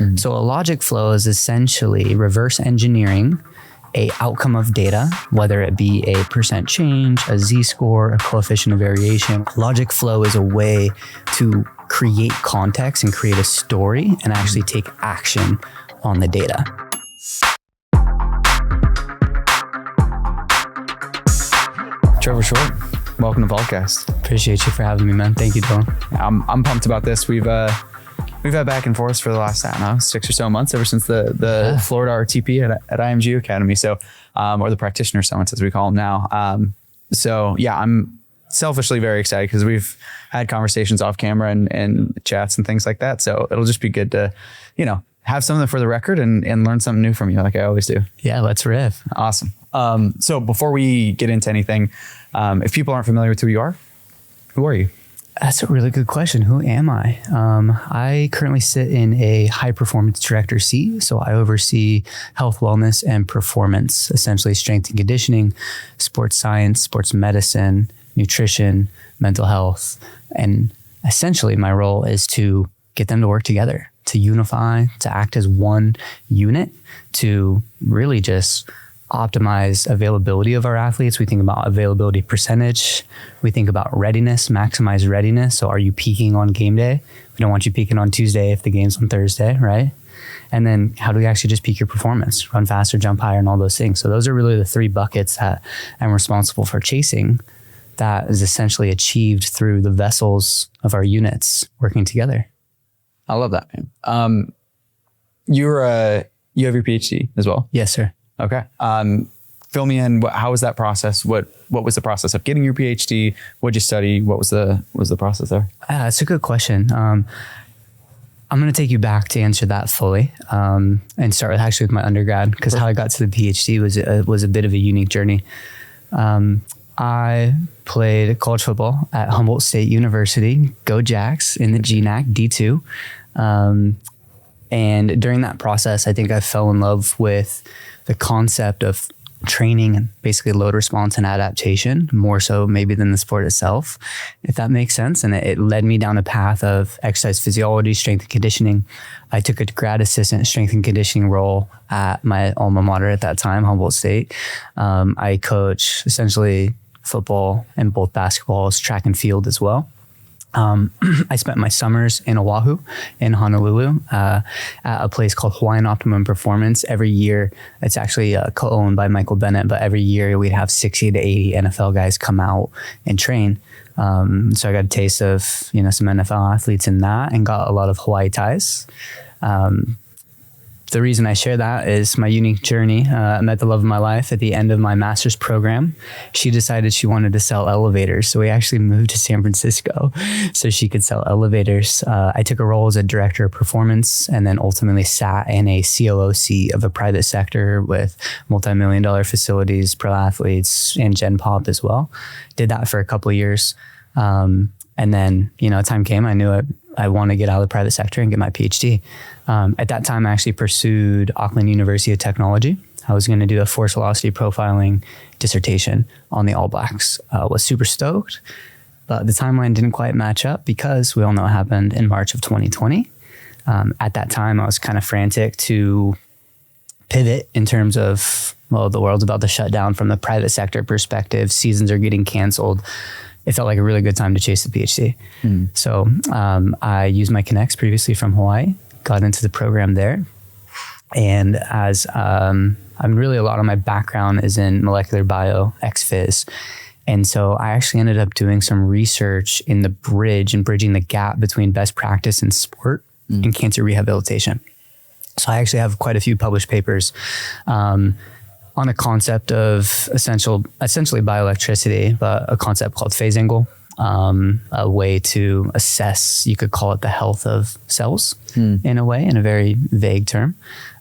So a logic flow is essentially reverse engineering a outcome of data, whether it be a percent change, a z-score, a coefficient of variation. Logic flow is a way to create context and create a story and actually take action on the data. Trevor Short, welcome to Podcast. Appreciate you for having me, man. Thank you, Dylan. I'm pumped about this. We've had back and forth for the last, 6 or so months, ever since the Florida RTP at IMG Academy. So, or the practitioner summits as we call them now. I'm selfishly very excited because we've had conversations off camera and chats and things like that. So it'll just be good to, have something for the record and learn something new from you, like I always do. Yeah, let's riff. Awesome. So before we get into anything, if people aren't familiar with who you are, who are you? That's a really good question. Who am I? I currently sit in a high performance director seat. So I oversee health, wellness, and performance, essentially strength and conditioning, sports science, sports medicine, nutrition, mental health. And essentially my role is to get them to work together, to unify, to act as one unit, to really just optimize availability of our athletes. We think about availability percentage. We think about readiness, maximize readiness. So are you peaking on game day? We don't want you peaking on Tuesday if the game's on Thursday, right? And then how do we actually just peak your performance? Run faster, jump higher, and all those things. So those are really the three buckets that I'm responsible for chasing, that is essentially achieved through the vessels of our units working together. I love that, man. You have your PhD as well? Yes, sir. Okay. Fill me in. How was that process? What was the process of getting your PhD? What'd you study? What was the process there? That's a good question. I'm going to take you back to answer that fully, and start with my undergrad, because how I got to the PhD was a bit of a unique journey. I played college football at Humboldt State University, go Jacks, in the GNAC D2. And during that process, I think I fell in love with the concept of training and basically load response and adaptation, more so maybe than the sport itself, if that makes sense. And it led me down a path of exercise physiology, strength and conditioning. I took a grad assistant strength and conditioning role at my alma mater at that time, Humboldt State. I coach essentially football and both basketball, track and field as well. I spent my summers in Oahu, in Honolulu, at a place called Hawaiian Optimum Performance. Every year, it's actually co-owned by Michael Bennett, but every year we'd have 60 to 80 NFL guys come out and train. So I got a taste of, some NFL athletes in that, and got a lot of Hawaii ties. The reason I share that is my unique journey. I met the love of my life at the end of my master's program. She decided she wanted to sell elevators. So we actually moved to San Francisco so she could sell elevators. I took a role as a director of performance, and then ultimately sat in a COO seat of a private sector with multi-million-dollar facilities, pro athletes, and Gen Pop as well. Did that for a couple of years. And then, time came, I knew I wanted to get out of the private sector and get my PhD. At that time, I actually pursued Auckland University of Technology. I was going to do a force velocity profiling dissertation on the All Blacks. Was super stoked, but the timeline didn't quite match up because we all know what happened in March of 2020. At that time, I was kind of frantic to pivot in terms of, the world's about to shut down from the private sector perspective. Seasons are getting canceled. It felt like a really good time to chase the PhD. So I used my connects previously from Hawaii, got into the program there. And as I'm really, a lot of my background is in molecular bio, ex-phys. And so I actually ended up doing some research in the bridging the gap between best practice in sport and cancer rehabilitation. So I actually have quite a few published papers on a concept of essentially bioelectricity, but a concept called phase angle, a way to assess, you could call it the health of cells in a way, in a very vague term.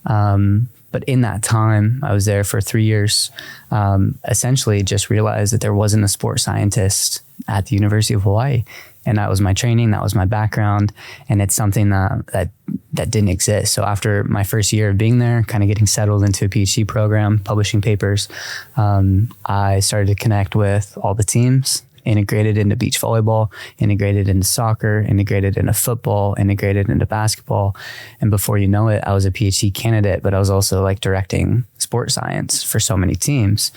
But in that time, I was there for 3 years, essentially just realized that there wasn't a sports scientist at the University of Hawaii. And that was my training, that was my background, and it's something that didn't exist. So after my first year of being there, kind of getting settled into a PhD program, publishing papers, I started to connect with all the teams, integrated into beach volleyball, integrated into soccer, integrated into football, integrated into basketball. And before you know it, I was a PhD candidate, but I was also like directing sports science for so many teams.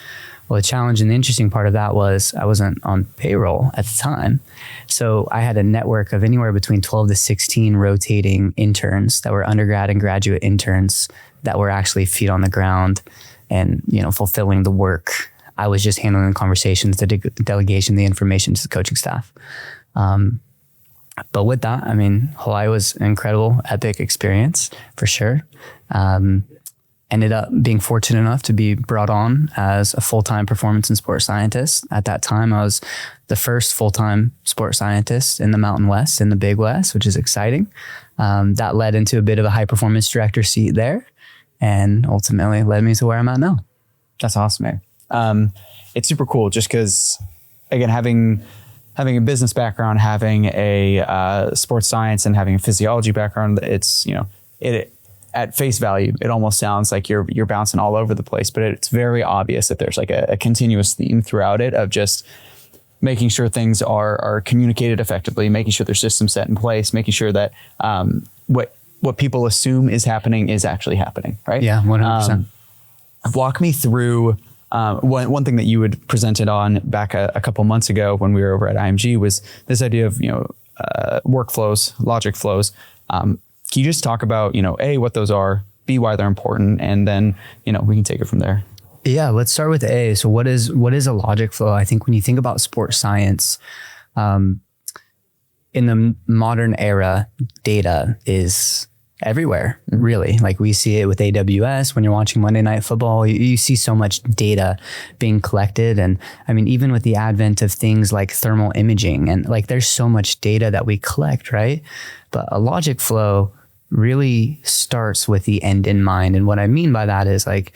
Well, the challenge and the interesting part of that was I wasn't on payroll at the time. So I had a network of anywhere between 12 to 16 rotating interns that were undergrad and graduate interns that were actually feet on the ground and, fulfilling the work. I was just handling the conversations, the delegation, the information to the coaching staff. But with that, Hawaii was an incredible, epic experience for sure. Ended up being fortunate enough to be brought on as a full-time performance and sports scientist. At that time, I was the first full-time sports scientist in the Mountain West, in the Big West, which is exciting. That led into a bit of a high-performance director seat there, and ultimately led me to where I'm at now. That's awesome, man. It's super cool just because, again, having a business background, having a sports science, and having a physiology background, it's, at face value, it almost sounds like you're bouncing all over the place, but it's very obvious that there's like a continuous theme throughout it of just making sure things are communicated effectively, making sure there's systems set in place, making sure that what people assume is happening is actually happening, right? Yeah, 100%. Walk me through one thing that you had presented on back a couple months ago when we were over at IMG was this idea of workflows, logic flows. Can you just talk about, A, what those are, B, why they're important, and then, we can take it from there. Yeah, let's start with A. So what is a logic flow? I think when you think about sports science, in the modern era, data is everywhere, really. Like we see it with AWS. When you're watching Monday Night Football, you see so much data being collected. And even with the advent of things like thermal imaging, and like there's so much data that we collect, right? But a logic flow really starts with the end in mind. And what I mean by that is like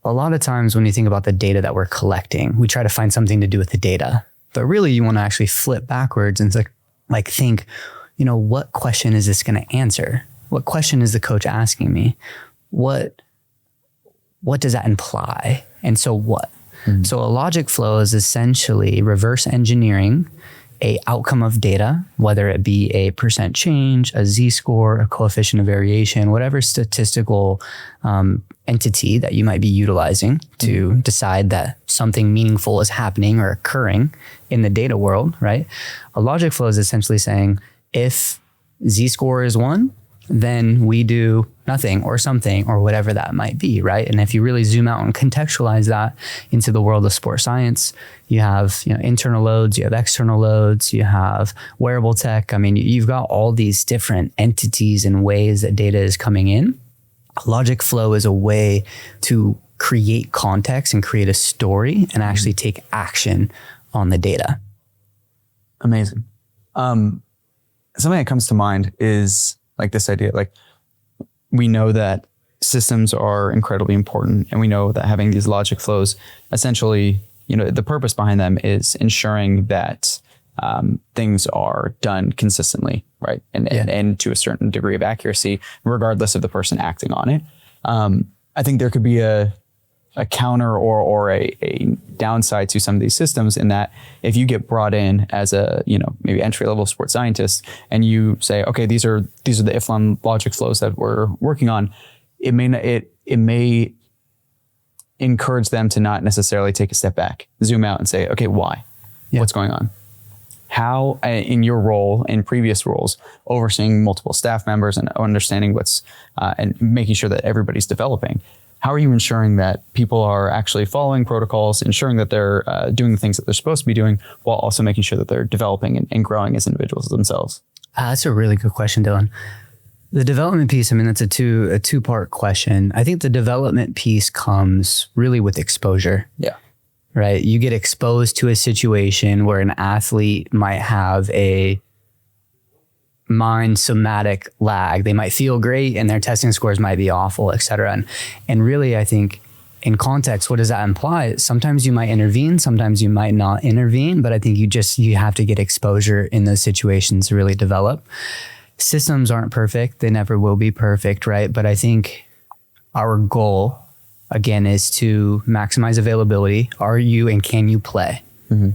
a lot of times when you think about the data that we're collecting, we try to find something to do with the data. But really you want to actually flip backwards and think, what question is this going to answer? What question is the coach asking me? What does that imply? And so what? So a logic flow is essentially reverse engineering a outcome of data, whether it be a percent change, a z-score, a coefficient of variation, whatever statistical entity that you might be utilizing to decide that something meaningful is happening or occurring in the data world, right? A logic flow is essentially saying, if z-score is 1, then we do nothing or something or whatever that might be, right? And if you really zoom out and contextualize that into the world of sports science, you have internal loads, you have external loads, you have wearable tech. You've got all these different entities and ways that data is coming in. Logic flow is a way to create context and create a story and actually take action on the data. Amazing. Something that comes to mind is like this idea, like we know that systems are incredibly important, and we know that having these logic flows, essentially, the purpose behind them is ensuring that things are done consistently, right? And to a certain degree of accuracy, regardless of the person acting on it. I think there could be a counter or a downside to some of these systems in that if you get brought in as a, maybe entry level sports scientist and you say, okay, these are the if-then logic flows that we're working on, it may encourage them to not necessarily take a step back, zoom out and say, okay, why? Yeah. What's going on? How, in your role, in previous roles, overseeing multiple staff members and understanding what's, and making sure that everybody's developing, how are you ensuring that people are actually following protocols, ensuring that they're doing the things that they're supposed to be doing, while also making sure that they're developing and growing as individuals themselves? That's a really good question, Dylan. The development piece, that's a two-part question. I think the development piece comes really with exposure. Yeah. Right? You get exposed to a situation where an athlete might have a mind somatic lag. They might feel great and their testing scores might be awful, et cetera. And really, I think in context, what does that imply? Sometimes you might intervene, sometimes you might not intervene, but I think you have to get exposure in those situations to really develop. Systems aren't perfect. They never will be perfect, right? But I think our goal, again, is to maximize availability. Are you and can you play?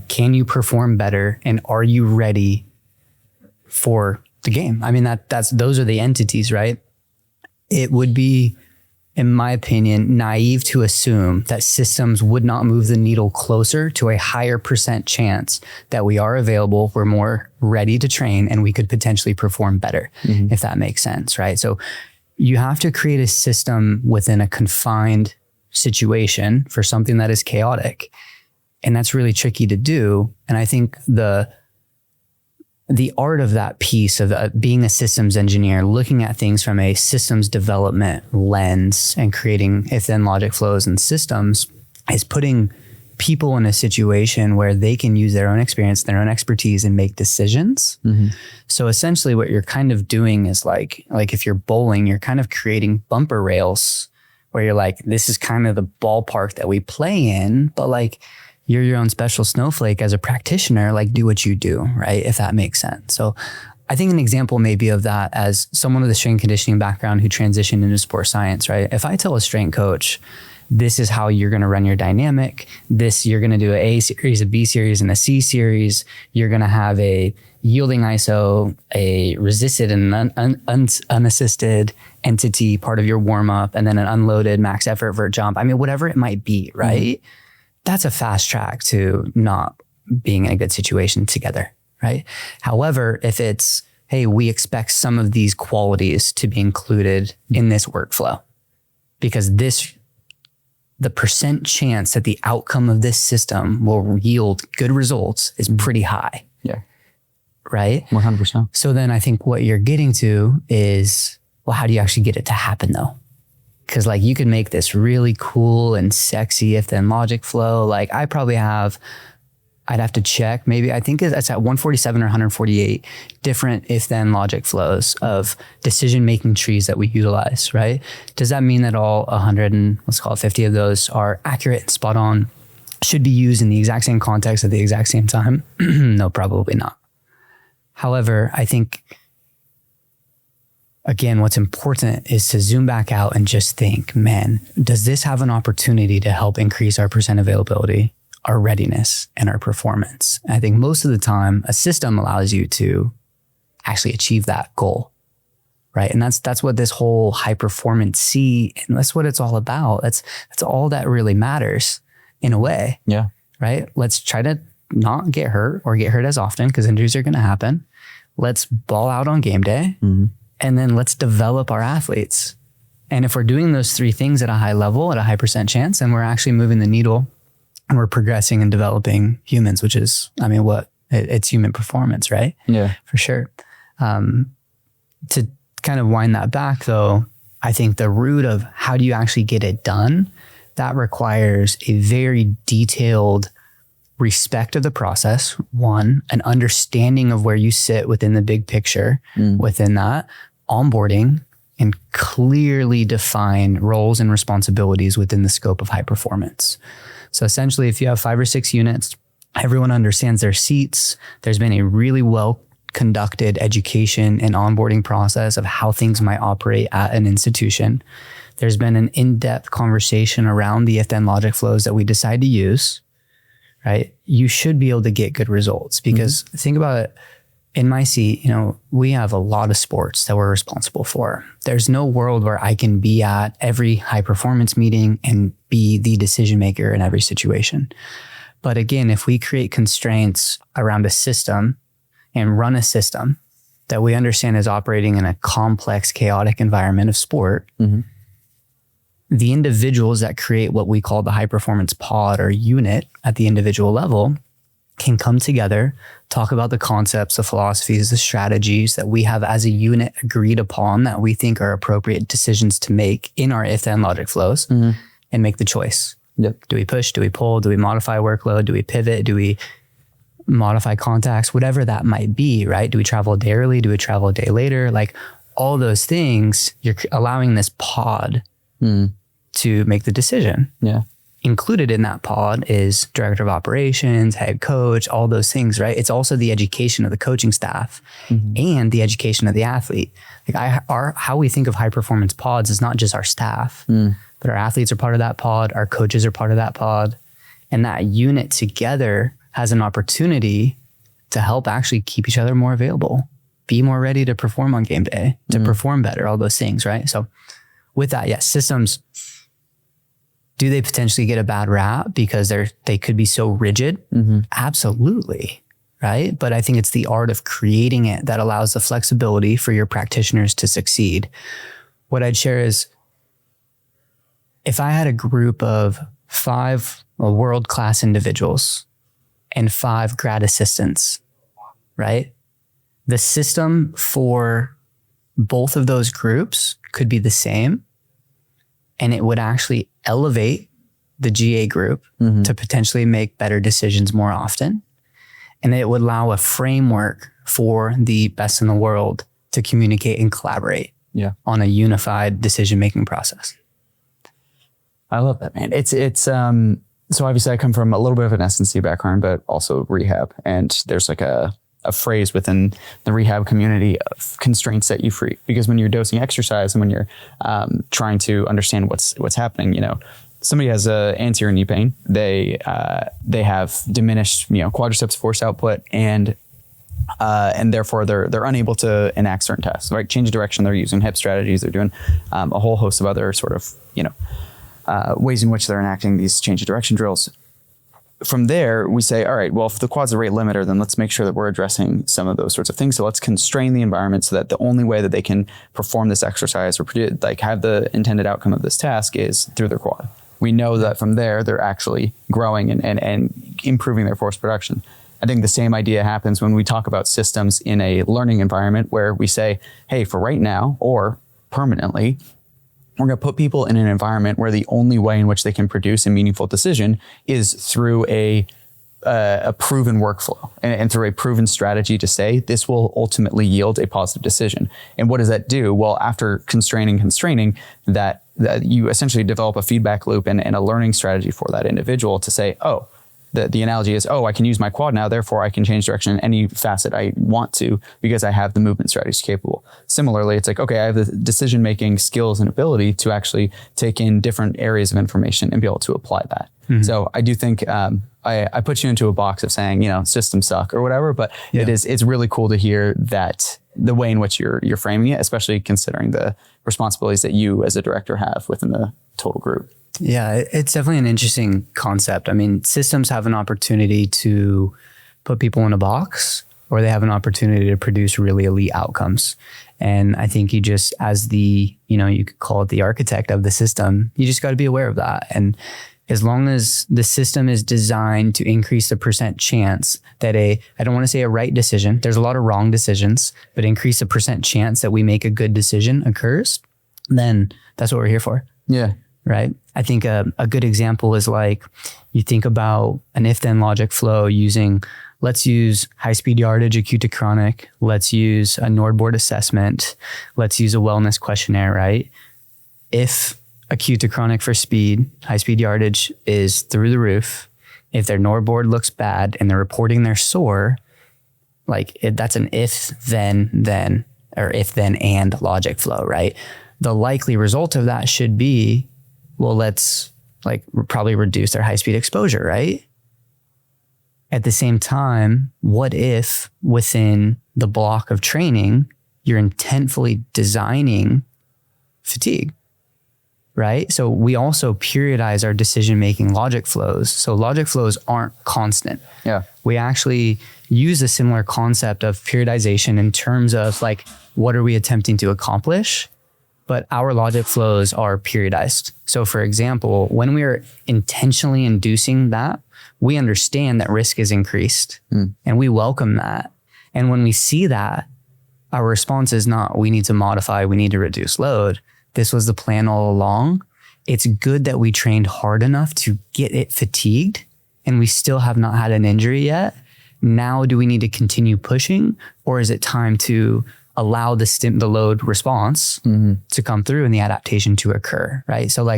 Can you perform better? And are you ready for the game? I mean, those are the entities, right? It would be, in my opinion, naive to assume that systems would not move the needle closer to a higher % chance that we are available, we're more ready to train, and we could potentially perform better, if that makes sense, right? So you have to create a system within a confined situation for something that is chaotic. And that's really tricky to do. And I think the art of that piece of being a systems engineer, looking at things from a systems development lens and creating if-then logic flows and systems, is putting people in a situation where they can use their own experience, their own expertise, and make decisions. So essentially what you're kind of doing is like if you're bowling, you're kind of creating bumper rails where you're like, this is kind of the ballpark that we play in, but like, you're your own special snowflake as a practitioner, like do what you do, right? If that makes sense. So I think an example maybe of that as someone with a strength conditioning background who transitioned into sports science, right? If I tell a strength coach, this is how you're going to run your dynamic, you're going to do an A series, a B series, and a C series. You're going to have a yielding ISO, a resisted and unassisted entity part of your warm up, and then an unloaded max effort vert jump. I mean, whatever it might be, right? That's a fast track to not being in a good situation together, right? However, if it's, hey, we expect some of these qualities to be included in this workflow, because the % chance that the outcome of this system will yield good results is pretty high. Yeah. Right? 100%. So then I think what you're getting to is, well, how do you actually get it to happen though? Because like you can make this really cool and sexy if-then logic flow. Like I'd have to check, maybe I think it's at 147 or 148 different if-then logic flows of decision-making trees that we utilize, right? Does that mean that all 100 and let's call it 50 of those are accurate and spot on, should be used in the exact same context at the exact same time? No, probably not. However, I think, again, what's important is to zoom back out and just think, man, does this have an opportunity to help increase our % availability, our readiness, and our performance? And I think most of the time, a system allows you to actually achieve that goal, right? And that's what this whole high performance C, and that's what it's all about. That's all that really matters in a way. Yeah. Right? Let's try to not get hurt or get hurt as often, because injuries are going to happen. Let's ball out on game day. And then let's develop our athletes. And if we're doing those three things at a high level, at a high % chance, then we're actually moving the needle and we're progressing and developing humans, which is, I mean, it's human performance, right? Yeah, for sure. To kind of wind that back though, I think the root of how do you actually get it done, that requires a very detailed respect of the process. One, an understanding of where you sit within the big picture, within that, onboarding, and clearly define roles and responsibilities within the scope of high performance. So essentially, if you have 5 or 6 units, everyone understands their seats. There's been a really well conducted education and onboarding process of how things might operate at an institution. There's been an in-depth conversation around the if-then logic flows that we decide to use, right? You should be able to get good results, because think about it. In my seat, we have a lot of sports that we're responsible for. There's no world where I can be at every high performance meeting and be the decision maker in every situation. But again, if we create constraints around a system and run a system that we understand is operating in a complex, chaotic environment of sport, the individuals that create what we call the high performance pod or unit at the individual level can come together, talk about the concepts, the philosophies, the strategies that we have as a unit agreed upon that we think are appropriate decisions to make in our if-then logic flows, and make the choice. Yep. Do we push? Do we pull? Do we modify workload? Do we pivot? Do we modify contacts? Whatever that might be, right? Do we travel a day early? Do we travel a day later? Like all those things, you're allowing this pod to make the decision. Yeah. Included in that pod is director of operations, head coach, all those things, right? It's also the education of the coaching staff and the education of the athlete. Like how we think of high performance pods is not just our staff, but our athletes are part of that pod. Our coaches are part of that pod. And that unit together has an opportunity to help actually keep each other more available, be more ready to perform on game day, to perform better, all those things, right? So with that, yes, systems, do they potentially get a bad rap because they could be so rigid? Absolutely, right? But I think it's the art of creating it that allows the flexibility for your practitioners to succeed. What I'd share is, if I had a group of 5 world-class individuals and 5 grad assistants, right? The system for both of those groups could be the same, and it would actually elevate the GA group to potentially make better decisions more often. And it would allow a framework for the best in the world to communicate and collaborate on a unified decision-making process. I love that, man. It's so obviously I come from a little bit of an S&C background, but also rehab. And there's like a phrase within the rehab community of constraints set you free. Because when you're dosing exercise and when you're trying to understand what's happening, somebody has a anterior knee pain. They have diminished, quadriceps force output, and therefore they're unable to enact certain tasks, right? Change of direction. They're using hip strategies. They're doing a whole host of other sort of, ways in which they're enacting these change of direction drills. From there, we say, all right, well, if the quad's a rate limiter, then let's make sure that we're addressing some of those sorts of things. So let's constrain the environment so that the only way that they can perform this exercise or have the intended outcome of this task is through their quad. We know that from there, they're actually growing and improving their force production. I think the same idea happens when we talk about systems in a learning environment where we say, hey, for right now or permanently, we're going to put people in an environment where the only way in which they can produce a meaningful decision is through a proven workflow and through a proven strategy to say this will ultimately yield a positive decision. And what does that do? Well, after constraining that you essentially develop a feedback loop and a learning strategy for that individual to say, oh, the analogy is, I can use my quad now, therefore I can change direction in any facet I want to because I have the movement strategies capable. Similarly, it's like, okay, I have the decision-making skills and ability to actually take in different areas of information and be able to apply that. So I do think I put you into a box of saying, systems suck or whatever, but it's really cool to hear that the way in which you're framing it, especially considering the responsibilities that you as a director have within the total group. Yeah, it's definitely an interesting concept. I mean, systems have an opportunity to put people in a box, or they have an opportunity to produce really elite outcomes. And I think you just, as the, you could call it the architect of the system, you just got to be aware of that. And as long as the system is designed to increase the percent chance that I don't want to say a right decision, there's a lot of wrong decisions, but increase the percent chance that we make a good decision occurs, then that's what we're here for. Yeah. Right. I think a good example is like, you think about an if-then logic flow using, let's use high-speed yardage, acute to chronic. Let's use a NORD board assessment. Let's use a wellness questionnaire, right? If acute to chronic for speed, high-speed yardage is through the roof. If their NORD board looks bad and they're reporting they're sore, that's an if-then or if-then and logic flow, right? The likely result of that should be, well, let's probably reduce their high speed exposure, right? At the same time, what if within the block of training, you're intentfully designing fatigue, right? So we also periodize our decision-making logic flows. So logic flows aren't constant. Yeah. We actually use a similar concept of periodization in terms of what are we attempting to accomplish? But our logic flows are periodized. So for example, when we are intentionally inducing that, we understand that risk is increased and we welcome that. And when we see that, our response is not, we need to modify, we need to reduce load. This was the plan all along. It's good that we trained hard enough to get it fatigued and we still have not had an injury yet. Now, do we need to continue pushing, or is it time to allow the load response to come through and the adaptation to occur, right? So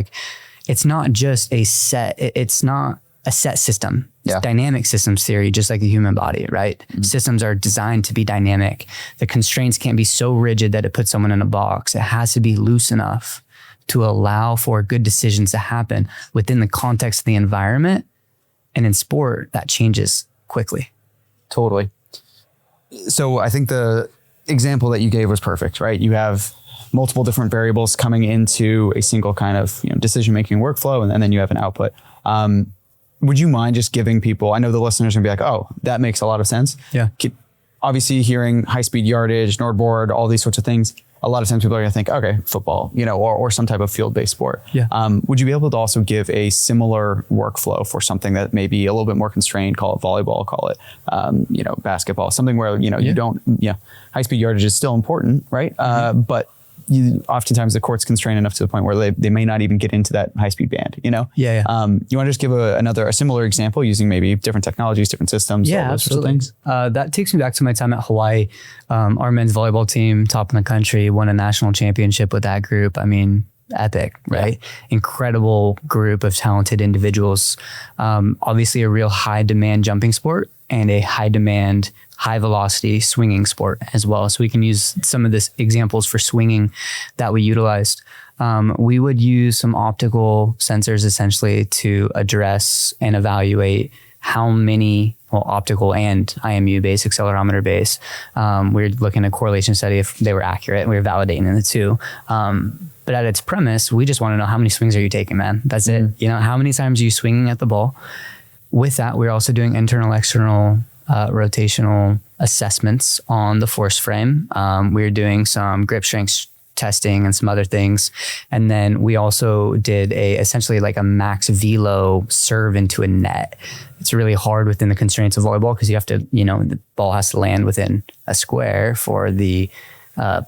it's not just it's not a set system. It's dynamic systems theory, just like the human body, right? Systems are designed to be dynamic. The constraints can't be so rigid that it puts someone in a box. It has to be loose enough to allow for good decisions to happen within the context of the environment. And in sport, that changes quickly. Totally. So I think the example that you gave was perfect, right? You have multiple different variables coming into a single kind of decision-making workflow, and then you have an output. Would you mind just giving people, I know the listeners are gonna be like, oh, that makes a lot of sense. Yeah. Obviously hearing high-speed yardage, Nordboard, all these sorts of things, a lot of times people are gonna think, okay, football, or some type of field-based sport. Yeah. Would you be able to also give a similar workflow for something that may be a little bit more constrained, call it volleyball, call it, basketball, something where, you don't, high-speed yardage is still important, right? But oftentimes the court's constrained enough to the point where they may not even get into that high-speed band, Yeah. You want to just give a similar example using maybe different technologies, different systems, all those sorts of things? That takes me back to my time at Hawaii. Our men's volleyball team, top in the country, won a national championship with that group. I mean, epic, right? Yeah. Incredible group of talented individuals. Obviously a real high demand jumping sport and a high demand, high velocity swinging sport as well. So we can use some of this examples for swinging that we utilized. We would use some optical sensors essentially to address and evaluate how many, optical and IMU based, accelerometer based. We're looking at a correlation study if they were accurate. We were validating the two. But at its premise, we just want to know how many swings are you taking, man? That's it. How many times are you swinging at the ball? With that, we're also doing internal, external, rotational assessments on the force frame. We're doing some grip strength testing and some other things. And then we also did essentially like a max velo serve into a net. It's really hard within the constraints of volleyball because you have to, the ball has to land within a square for the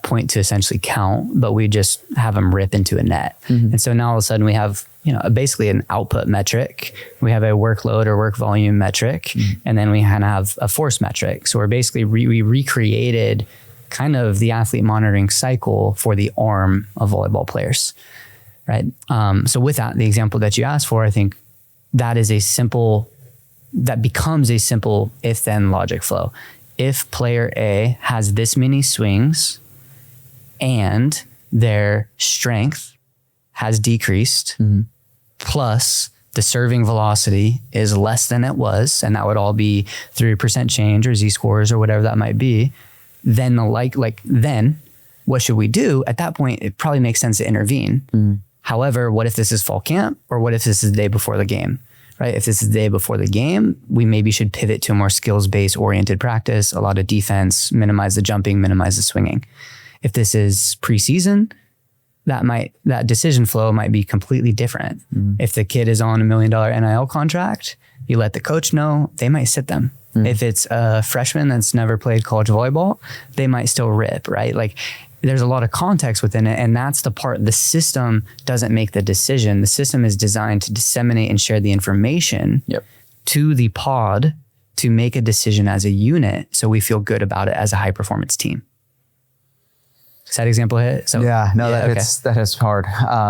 point to essentially count, but we just have them rip into a net. And so now all of a sudden we have, basically an output metric. We have a workload or work volume metric, and then we kind of have a force metric. So we're basically, we recreated kind of the athlete monitoring cycle for the arm of volleyball players, right? So with that, the example that you asked for, I think that becomes a simple if-then logic flow. If player A has this many swings and their strength has decreased, plus the serving velocity is less than it was, and that would all be 3% change or z-scores or whatever that might be, then then what should we do? At that point, it probably makes sense to intervene. However, what if this is fall camp, or what if this is the day before the game? Right? If this is the day before the game, we maybe should pivot to a more skills-based oriented practice, a lot of defense, minimize the jumping, minimize the swinging. If this is preseason, that decision flow might be completely different. If the kid is on $1 million NIL contract, you let the coach know, they might sit them. If it's a freshman that's never played college volleyball, they might still rip, right? Like there's a lot of context within it. And that's the part, the system doesn't make the decision. The system is designed to disseminate and share the information to the pod to make a decision as a unit. So we feel good about it as a high performance team. Does that example hit? So, that is hard.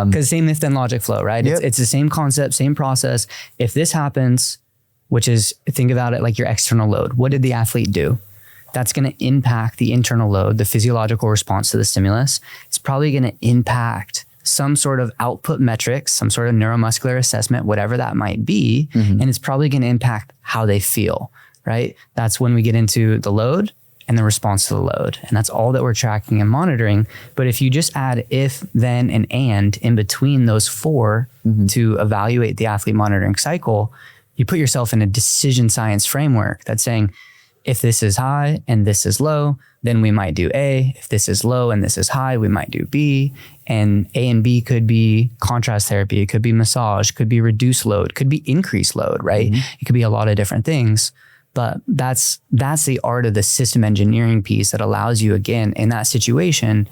Because same if then logic flow, right? It's the same concept, same process. If this happens, which is, think about it like your external load. What did the athlete do? That's going to impact the internal load, the physiological response to the stimulus. It's probably going to impact some sort of output metrics, some sort of neuromuscular assessment, whatever that might be. And it's probably going to impact how they feel, right? That's when we get into the load and the response to the load. And that's all that we're tracking and monitoring. But if you just add if, then, and in between those four to evaluate the athlete monitoring cycle, you put yourself in a decision science framework that's saying, if this is high and this is low, then we might do A. If this is low and this is high, we might do B. And A and B could be contrast therapy. It could be massage, could be reduced load, could be increased load, right? It could be a lot of different things. But that's the art of the system engineering piece that allows you, again, in that situation,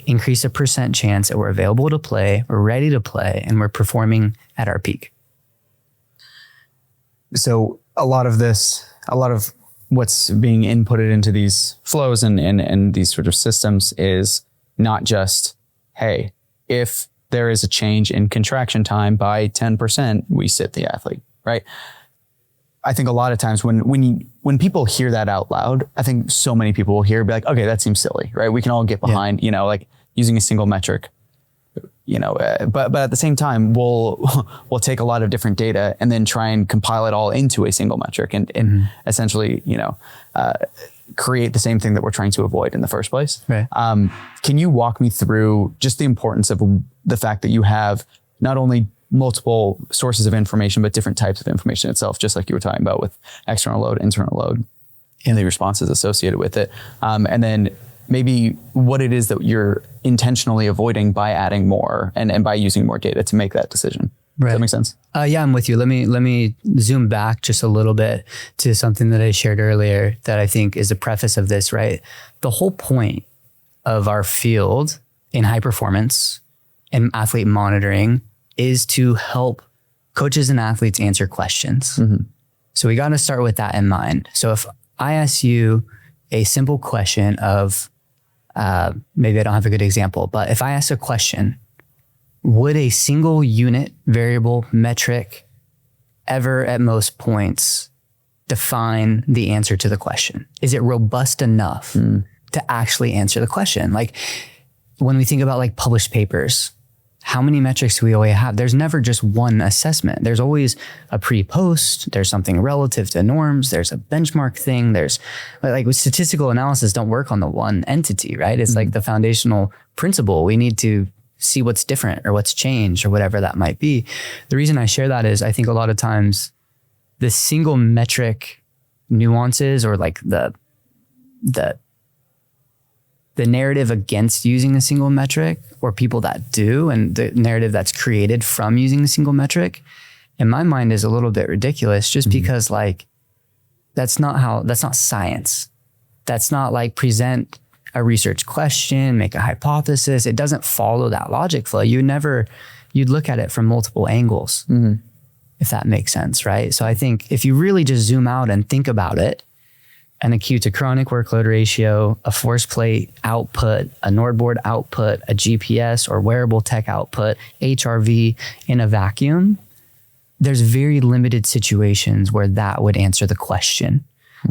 increase the percent chance that we're available to play, we're ready to play, and we're performing at our peak. So a lot of what's being inputted into these flows and these sort of systems is not just, hey, if there is a change in contraction time by 10%, we sit the athlete, right? I think a lot of times when people hear that out loud, I think so many people will hear, be like, okay, that seems silly, right? We can all get behind, like using a single metric. but at the same time, we'll take a lot of different data and then try and compile it all into a single metric and essentially, create the same thing that we're trying to avoid in the first place. Right. Can you walk me through just the importance of the fact that you have not only multiple sources of information, but different types of information itself, just like you were talking about with external load, internal load, and the responses associated with it. And then maybe what it is that you're intentionally avoiding by adding more and by using more data to make that decision. Right. Does that make sense? Yeah, I'm with you. Let me zoom back just a little bit to something that I shared earlier that I think is the preface of this, right? The whole point of our field in high performance and athlete monitoring is to help coaches and athletes answer questions. So we got to start with that in mind. So if I ask you a simple question of, maybe I don't have a good example, but if I ask a question, would a single unit variable metric ever at most points define the answer to the question? Is it robust enough to actually answer the question? Like when we think about like published papers, how many metrics do we always have? There's never just one assessment. There's always a pre-post. There's something relative to norms. There's a benchmark thing. There's like with statistical analysis don't work on the one entity, right? It's like the foundational principle. We need to see what's different or what's changed or whatever that might be. The reason I share that is I think a lot of times the single metric nuances or like the narrative against using a single metric or people that do and the narrative that's created from using the single metric in my mind is a little bit ridiculous just because like that's not science. That's not like present a research question, make a hypothesis. It doesn't follow that logic flow. You'd look at it from multiple angles, if that makes sense, right? So I think if you really just zoom out and think about it, an acute to chronic workload ratio, a force plate output, a NordBoard output, a GPS or wearable tech output, HRV in a vacuum, there's very limited situations where that would answer the question.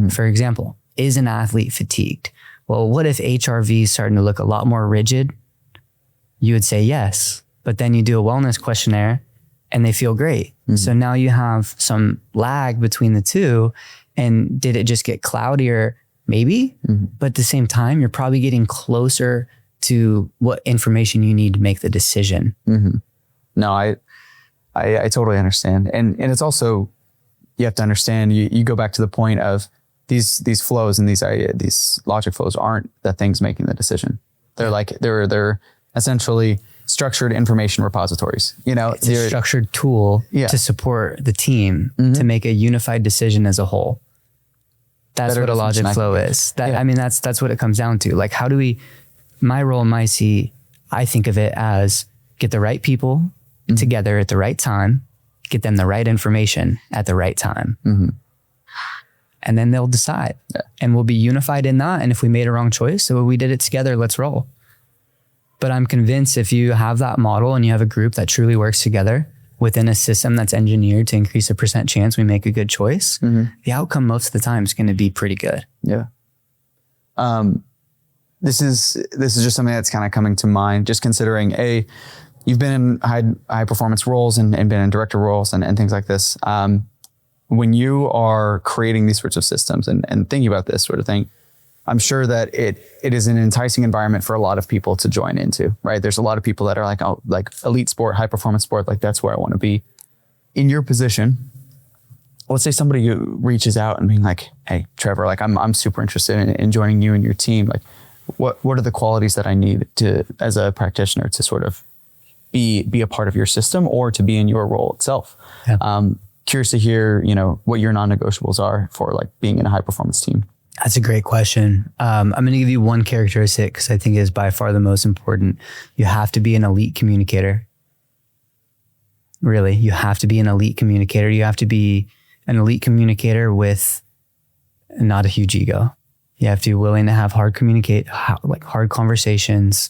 For example, is an athlete fatigued? Well, what if HRV is starting to look a lot more rigid? You would say yes, but then you do a wellness questionnaire and they feel great. So now you have some lag between the two. And did it just get cloudier? Maybe, but at the same time, you're probably getting closer to what information you need to make the decision. No, I totally understand. And it's also, you have to understand, you go back to the point of these flows and these logic flows aren't the things making the decision. They're essentially structured information repositories. It's a structured tool to support the team to make a unified decision as a whole. That's what a logic flow is. I mean, that's what it comes down to. Like, how do my role in my seat, I think of it as get the right people together at the right time, get them the right information at the right time. And then they'll decide and we'll be unified in that. And if we made a wrong choice, so we did it together, let's roll. But I'm convinced if you have that model and you have a group that truly works together within a system that's engineered to increase the % chance we make a good choice, the outcome most of the time is going to be pretty good. Yeah. This is just something that's kind of coming to mind, just considering you've been in high performance roles and been in director roles and things like this. When you are creating these sorts of systems and thinking about this sort of thing, I'm sure that it is an enticing environment for a lot of people to join into, right? There's a lot of people that are like, oh, like elite sport, high performance sport, like that's where I want to be. In your position, let's say somebody who reaches out and being like, hey, Trevor, like I'm super interested in joining you and your team. Like what are the qualities that I need to, as a practitioner, to sort of be a part of your system or to be in your role itself? Yeah. Curious to hear, what your non-negotiables are for like being in a high performance team. That's a great question. I'm going to give you one characteristic because I think it is by far the most important. You have to be an elite communicator. Really, you have to be an elite communicator. You have to be an elite communicator with not a huge ego. You have to be willing to have hard conversations,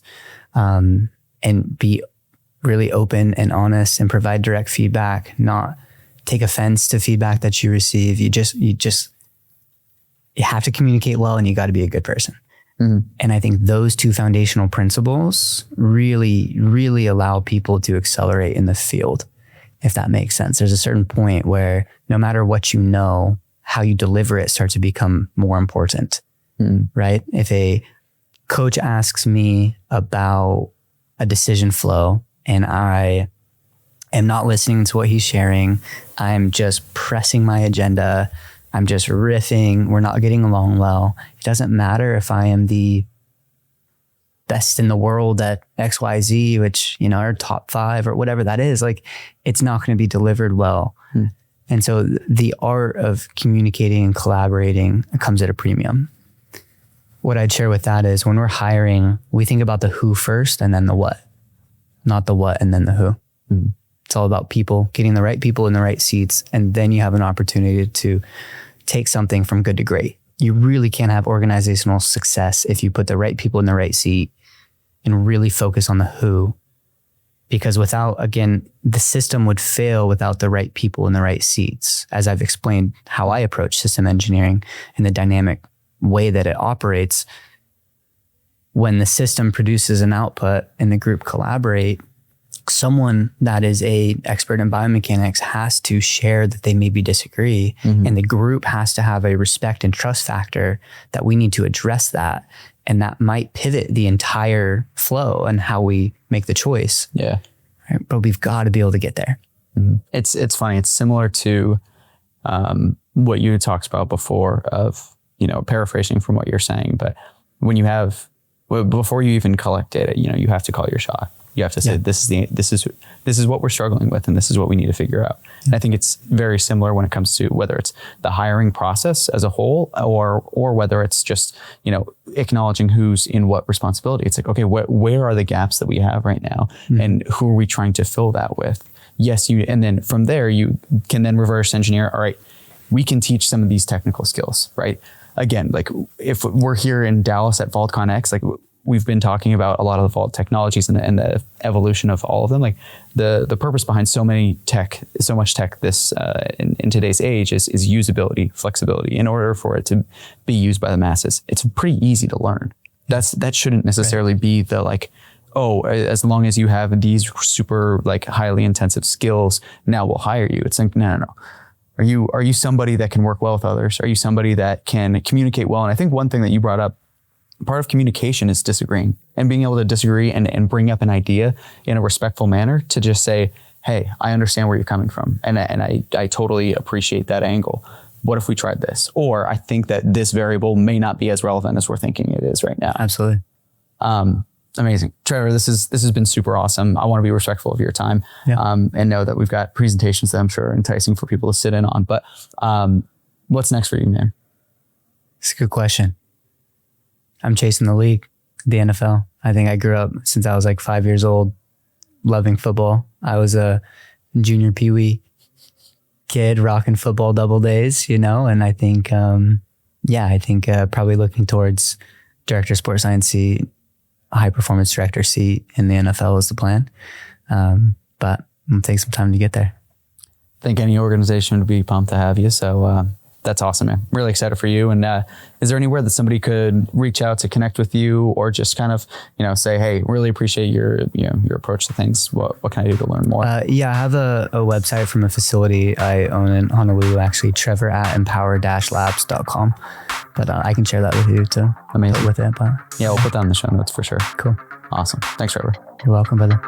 and be really open and honest and provide direct feedback, not take offense to feedback that you receive. You have to communicate well and you got to be a good person. And I think those two foundational principles really, really allow people to accelerate in the field, if that makes sense. There's a certain point where no matter what you know, how you deliver it starts to become more important, right? If a coach asks me about a decision flow and I am not listening to what he's sharing, I'm just pressing my agenda, I'm just riffing, we're not getting along well. It doesn't matter if I am the best in the world at XYZ, which, you know, are top 5 or whatever that is, like, it's not going to be delivered well. And so the art of communicating and collaborating comes at a premium. What I'd share with that is when we're hiring, we think about the who first and then the what, not the what and then the who. It's all about people, getting the right people in the right seats. And then you have an opportunity to take something from good to great. You really can't have organizational success if you put the right people in the right seat and really focus on the who. Because without, again, the system would fail without the right people in the right seats. As I've explained how I approach system engineering and the dynamic way that it operates, when the system produces an output and the group collaborate, someone that is a expert in biomechanics has to share that they maybe disagree, and the group has to have a respect and trust factor that we need to address that. And that might pivot the entire flow and how we make the choice. Yeah. Right? But we've got to be able to get there. It's funny. It's similar to what you had talked about before of, you know, paraphrasing from what you're saying. But when you have, before you even collect data, you know, you have to call your shot. You have to say, this is what we're struggling with, and this is what we need to figure out. And I think it's very similar when it comes to whether it's the hiring process as a whole, or whether it's just, you know, acknowledging who's in what responsibility. It's like, okay, where are the gaps that we have right now, and who are we trying to fill that with? Yes, and then from there you can then reverse engineer. All right, we can teach some of these technical skills, right? Again, like if we're here in Dallas at VaultCon X, like we've been talking about a lot of the Vault technologies and the evolution of all of them. Like the purpose behind so much tech this in today's age is usability, flexibility. In order for it to be used by the masses, it's pretty easy to learn. That shouldn't necessarily be the like, oh, as long as you have these super like highly intensive skills, now we'll hire you. It's like, no. Are you somebody that can work well with others? Are you somebody that can communicate well? And I think one thing that you brought up, part of communication is disagreeing and being able to disagree and bring up an idea in a respectful manner to just say, hey, I understand where you're coming from. And I totally appreciate that angle. What if we tried this? Or I think that this variable may not be as relevant as we're thinking it is right now. Absolutely. Amazing. Trevor, this has been super awesome. I want to be respectful of your time, and know that we've got presentations that I'm sure are enticing for people to sit in on. But what's next for you, man? It's a good question. I'm chasing the league, the NFL. I think I grew up since I was like 5 years old, loving football. I was a junior peewee kid rocking football double days, you know, and I think, probably looking towards director of sports science seat, high performance director seat in the NFL is the plan. But it'll take some time to get there. I think any organization would be pumped to have you. So, that's awesome, man. Really excited for you. And is there anywhere that somebody could reach out to connect with you, or just kind of, you know, say, hey, really appreciate your approach to things. What can I do to learn more? I have a website from a facility I own in Honolulu, actually, Trevor at empower-labs.com. But I can share that with you too. Amazing. With it, but yeah, we'll put that in the show notes for sure. Cool. Awesome. Thanks, Trevor. You're welcome, brother.